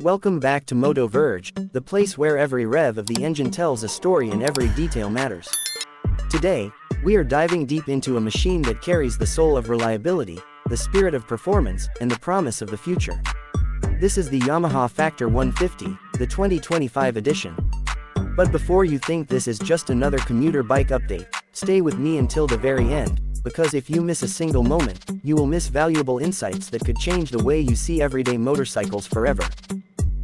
Welcome back to MotoVerge, the place where every rev of the engine tells a story and every detail matters. Today, we are diving deep into a machine that carries the soul of reliability, the spirit of performance, and the promise of the future. This is the Yamaha Factor 150, the 2025 edition. But before you think this is just another commuter bike update, stay with me until the very end, because if you miss a single moment, you will miss valuable insights that could change the way you see everyday motorcycles forever.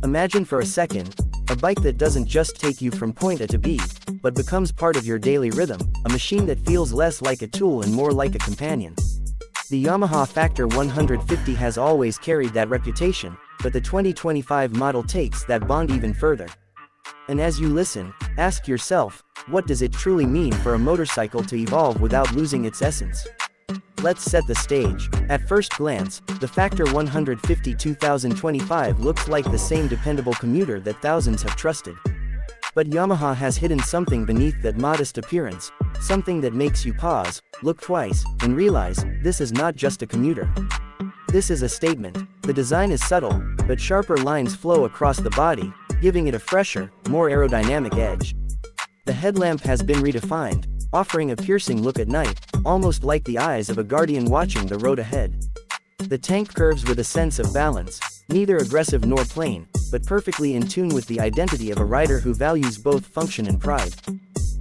Imagine for a second, a bike that doesn't just take you from point A to B, but becomes part of your daily rhythm, a machine that feels less like a tool and more like a companion. The Yamaha Factor 150 has always carried that reputation, but the 2025 model takes that bond even further. And as you listen, ask yourself, what does it truly mean for a motorcycle to evolve without losing its essence? Let's set the stage. At first glance, the Factor 150 2025 looks like the same dependable commuter that thousands have trusted. But Yamaha has hidden something beneath that modest appearance, something that makes you pause, look twice, and realize, this is not just a commuter. This is a statement. The design is subtle, but sharper lines flow across the body, giving it a fresher, more aerodynamic edge. The headlamp has been redefined, offering a piercing look at night, almost like the eyes of a guardian watching the road ahead. The tank curves with a sense of balance, neither aggressive nor plain, but perfectly in tune with the identity of a rider who values both function and pride.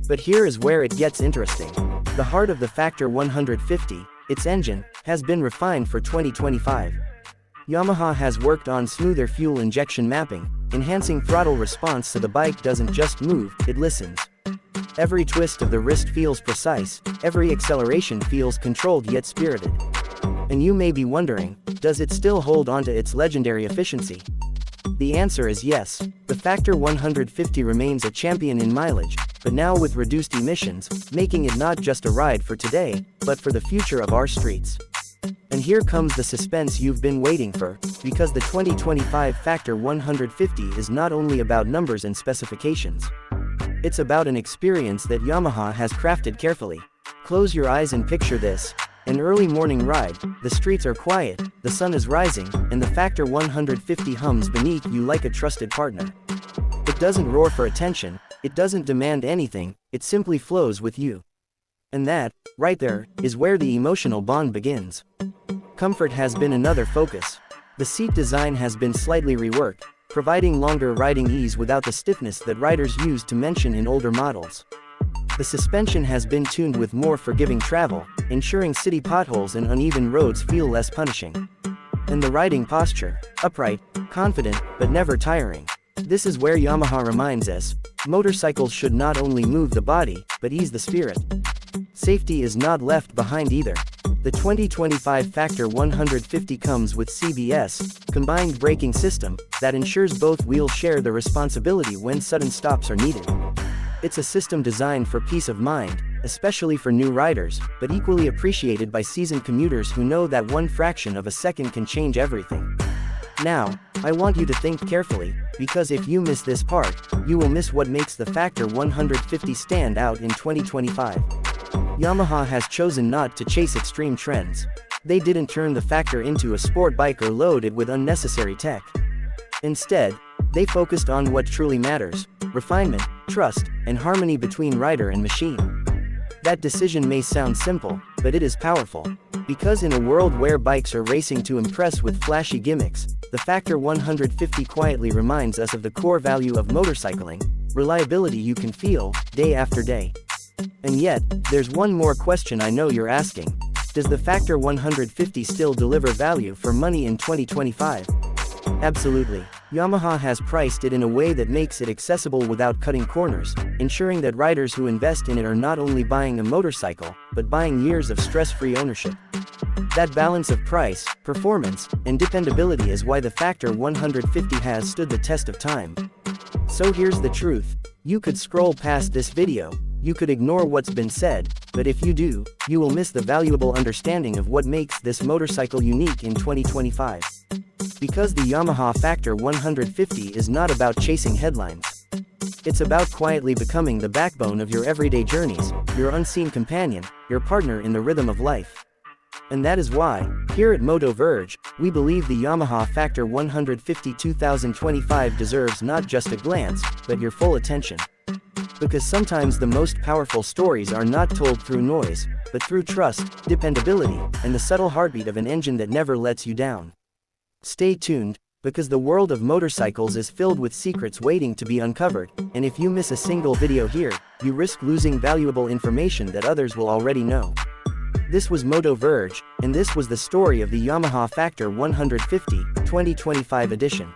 But here is where it gets interesting. The heart of the Factor 150, its engine, has been refined for 2025. Yamaha has worked on smoother fuel injection mapping, enhancing throttle response so the bike doesn't just move, it listens. Every twist of the wrist feels precise, every acceleration feels controlled yet spirited. And you may be wondering, does it still hold on to its legendary efficiency? The answer is yes. The Factor 150 remains a champion in mileage, but now with reduced emissions, making it not just a ride for today, but for the future of our streets. And here comes the suspense you've been waiting for, because the 2025 Factor 150 is not only about numbers and specifications. It's about an experience that Yamaha has crafted carefully. Close your eyes and picture this. An early morning ride, the streets are quiet, the sun is rising, and the Factor 150 hums beneath you like a trusted partner. It doesn't roar for attention, it doesn't demand anything, it simply flows with you. And that, right there, is where the emotional bond begins. Comfort has been another focus. The seat design has been slightly reworked, providing longer riding ease without the stiffness that riders used to mention in older models. The suspension has been tuned with more forgiving travel, ensuring city potholes and uneven roads feel less punishing. And the riding posture, upright, confident, but never tiring. This is where Yamaha reminds us, motorcycles should not only move the body, but ease the spirit. Safety is not left behind either. The 2025 Factor 150 comes with CBS, combined braking system, that ensures both wheels share the responsibility when sudden stops are needed. It's a system designed for peace of mind, especially for new riders, but equally appreciated by seasoned commuters who know that one fraction of a second can change everything. Now, I want you to think carefully, because if you miss this part, you will miss what makes the Factor 150 stand out in 2025. Yamaha has chosen not to chase extreme trends. They didn't turn the Factor into a sport bike or load it with unnecessary tech. Instead, they focused on what truly matters: refinement, trust, and harmony between rider and machine. That decision may sound simple, but it is powerful. Because in a world where bikes are racing to impress with flashy gimmicks, the Factor 150 quietly reminds us of the core value of motorcycling: reliability you can feel, day after day. And yet, there's one more question I know you're asking. Does the Factor 150 still deliver value for money in 2025? Absolutely. Yamaha has priced it in a way that makes it accessible without cutting corners, ensuring that riders who invest in it are not only buying a motorcycle, but buying years of stress-free ownership. That balance of price, performance, and dependability is why the Factor 150 has stood the test of time. So here's the truth. You could scroll past this video, you could ignore what's been said, but if you do, you will miss the valuable understanding of what makes this motorcycle unique in 2025. Because the Yamaha Factor 150 is not about chasing headlines. It's about quietly becoming the backbone of your everyday journeys, your unseen companion, your partner in the rhythm of life. And that is why, here at MotoVerge, we believe the Yamaha Factor 150 2025 deserves not just a glance, but your full attention. Because sometimes the most powerful stories are not told through noise, but through trust, dependability, and the subtle heartbeat of an engine that never lets you down. Stay tuned, because the world of motorcycles is filled with secrets waiting to be uncovered, and if you miss a single video here, you risk losing valuable information that others will already know. This was MotoVerge, and this was the story of the Yamaha Factor 150 2025 edition.